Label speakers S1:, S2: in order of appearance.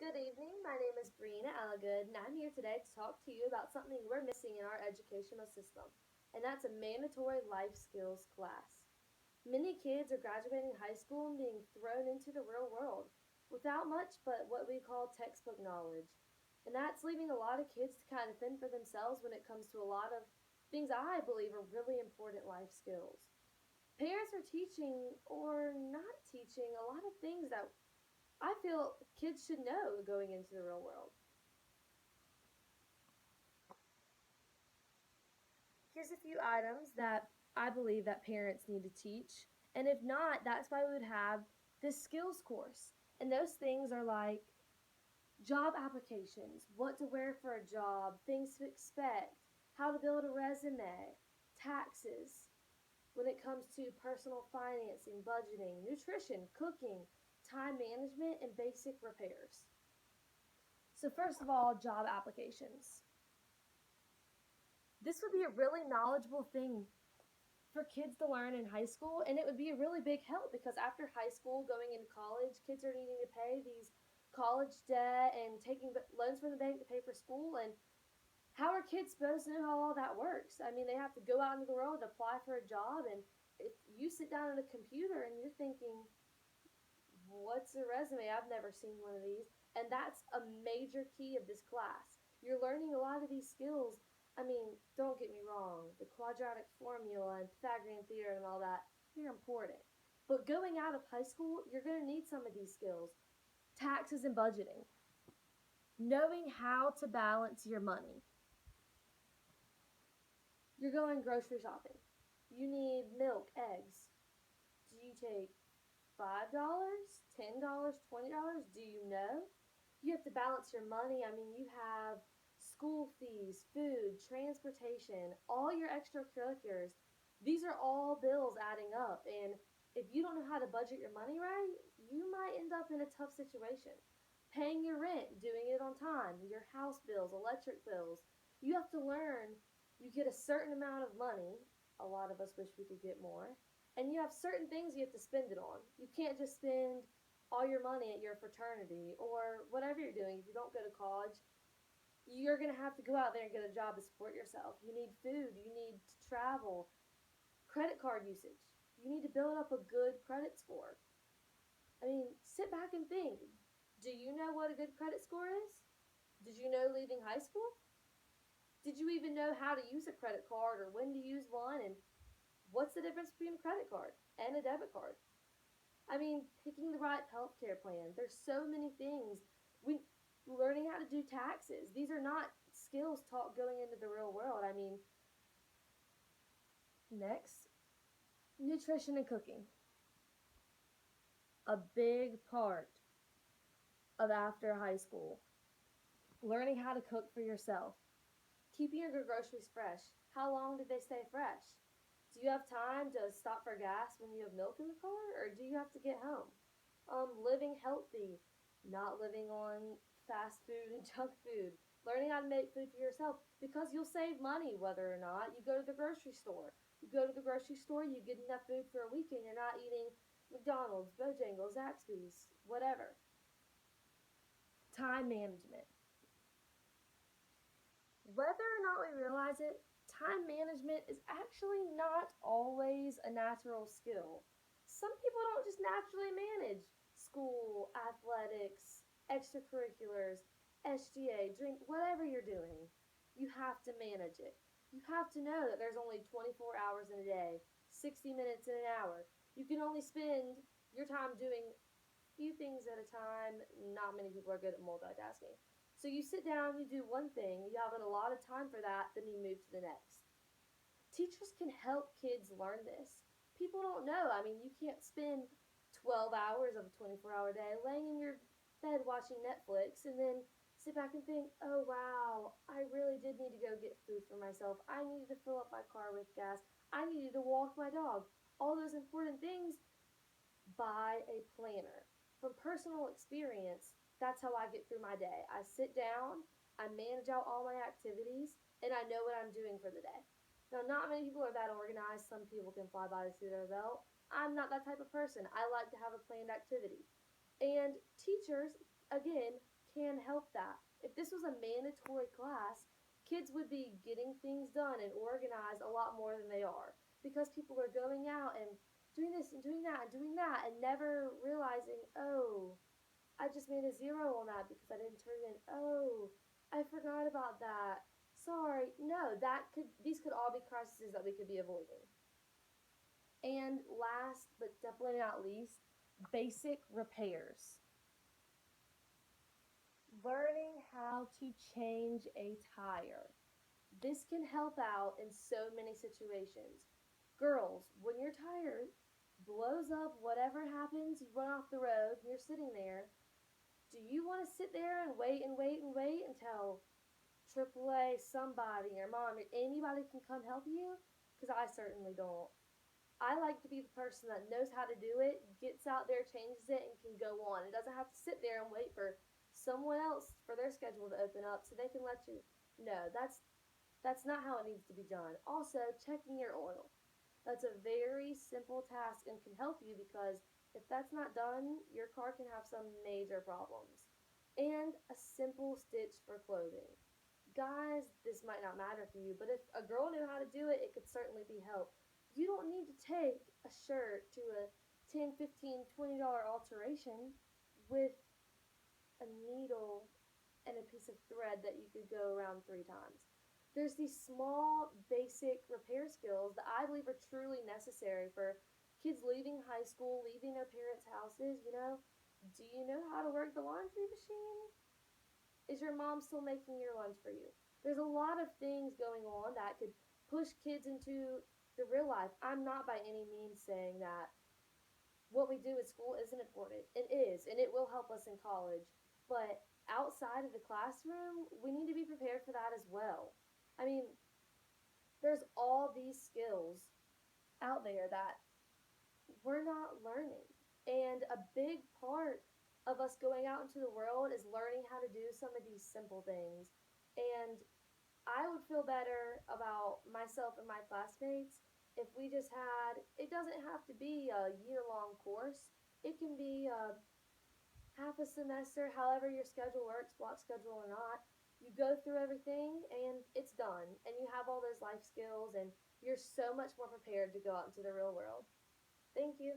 S1: Good evening. My name is Brianna Allagood, and I'm here today to talk to you about something we're missing in our educational system, and that's a mandatory life skills class. Many kids are graduating high school and being thrown into the real world without much but what we call textbook knowledge. And that's leaving a lot of kids to kind of fend for themselves when it comes to a lot of things I believe are really important life skills. Parents are teaching or not teaching a lot of things that I feel kids should know going into the real world. Here's a few items that I believe that parents need to teach. And if not, that's why we would have this skills course. And those things are like job applications, what to wear for a job, things to expect, how to build a resume, taxes, when it comes to personal financing, budgeting, nutrition, cooking, time management, and basic repairs. So, first of all, job applications. This would be a really knowledgeable thing for kids to learn in high school, and it would be a really big help because after high school, going into college, kids are needing to pay these college debt and taking loans from the bank to pay for school. And how are kids supposed to know how all that works? I mean, they have to go out into the world and apply for a job, and if you sit down at a computer and you're thinking, what's a resume? I've never seen one of these. And that's a major key of this class. You're learning a lot of these skills. I mean, don't get me wrong, the quadratic formula and Pythagorean theorem and all that, they're important. But going out of high school, you're going to need some of these skills. Taxes and budgeting. Knowing how to balance your money. You're going grocery shopping. You need milk, eggs. Do you take $5, $10, $20? Do you know? You have to balance your money. I mean, you have school fees, food, transportation, all your extracurriculars. These are all bills adding up. And if you don't know how to budget your money right, you might end up in a tough situation. Paying your rent, doing it on time, your house bills, electric bills. You have to learn you get a certain amount of money. A lot of us wish we could get more. And you have certain things you have to spend it on. You can't just spend all your money at your fraternity or whatever you're doing. If you don't go to college, you're going to have to go out there and get a job to support yourself. You need food, you need to travel, credit card usage. You need to build up a good credit score. I mean, sit back and think. Do you know what a good credit score is? Did you know leaving high school? Did you even know how to use a credit card or when to use one? And what's the difference between a credit card and a debit card? I mean, picking the right healthcare plan. There's so many things. We learning how to do taxes. These are not skills taught going into the real world. I mean, next, nutrition and cooking. A big part of after high school. Learning how to cook for yourself. Keeping your groceries fresh. How long do they stay fresh? Do you have time to stop for gas when you have milk in the car, or do you have to get home? Living healthy, not living on fast food and junk food. Learning how to make food for yourself because you'll save money whether or not you go to the grocery store. You go to the grocery store, you get enough food for a week, and you're not eating McDonald's, Bojangles, Zaxby's, whatever. Time management. Whether or not we realize it, time management is actually not always a natural skill. Some people don't just naturally manage school, athletics, extracurriculars, SGA, drink, whatever you're doing. You have to manage it. You have to know that there's only 24 hours in a day, 60 minutes in an hour. You can only spend your time doing few things at a time. Not many people are good at multitasking. So you sit down, you do one thing, you have a lot of time for that, then you move to the next. Teachers can help kids learn this. People don't know. I mean, you can't spend 12 hours of a 24-hour day laying in your bed watching Netflix and then sit back and think, oh wow, I really did need to go get food for myself. I needed to fill up my car with gas. I needed to walk my dog. All those important things. Buy a planner. From personal experience, that's how I get through my day. I sit down, I manage out all my activities, and I know what I'm doing for the day. Now, not many people are that organized. Some people can fly by the seat of their belt. I'm not that type of person. I like to have a planned activity. And teachers, again, can help that. If this was a mandatory class, kids would be getting things done and organized a lot more than they are because people are going out and doing this and doing that and doing that and never realizing, oh, I just made a zero on that because I didn't turn it in. Oh, I forgot about that. Sorry. No, that could these could all be crises that we could be avoiding. And last but definitely not least, basic repairs. Learning how to change a tire. This can help out in so many situations. Girls, when your tire blows up, whatever happens, you run off the road and you're sitting there, do you want to sit there and wait and wait and wait until AAA, somebody, your mom, or anybody can come help you? Because I certainly don't. I like to be the person that knows how to do it, gets out there, changes it, and can go on. It doesn't have to sit there and wait for someone else for their schedule to open up so they can let you. No, that's not how it needs to be done. Also, checking your oil. That's a very simple task and can help you because if that's not done, your car can have some major problems. And a simple stitch for clothing. Guys, this might not matter for you, but if a girl knew how to do it, it could certainly be help. You don't need to take a shirt to a 10, 15, $20 alteration with a needle and a piece of thread that you could go around 3 times. There's these small, basic repair skills that I believe are truly necessary for kids leaving high school, leaving their parents' houses. Do you know how to work the laundry machine? Is your mom still making your lunch for you? There's a lot of things going on that could push kids into the real life. I'm not by any means saying that what we do at school isn't important. It is, and it will help us in college. But outside of the classroom, we need to be prepared for that as well. I mean, there's all these skills out there that we're not learning. And a big part of us going out into the world is learning how to do some of these simple things. And I would feel better about myself and my classmates if we just had, it doesn't have to be a year long course. It can be half a semester, however your schedule works, block schedule or not. You go through everything and it's done. And you have all those life skills and you're so much more prepared to go out into the real world. Thank you.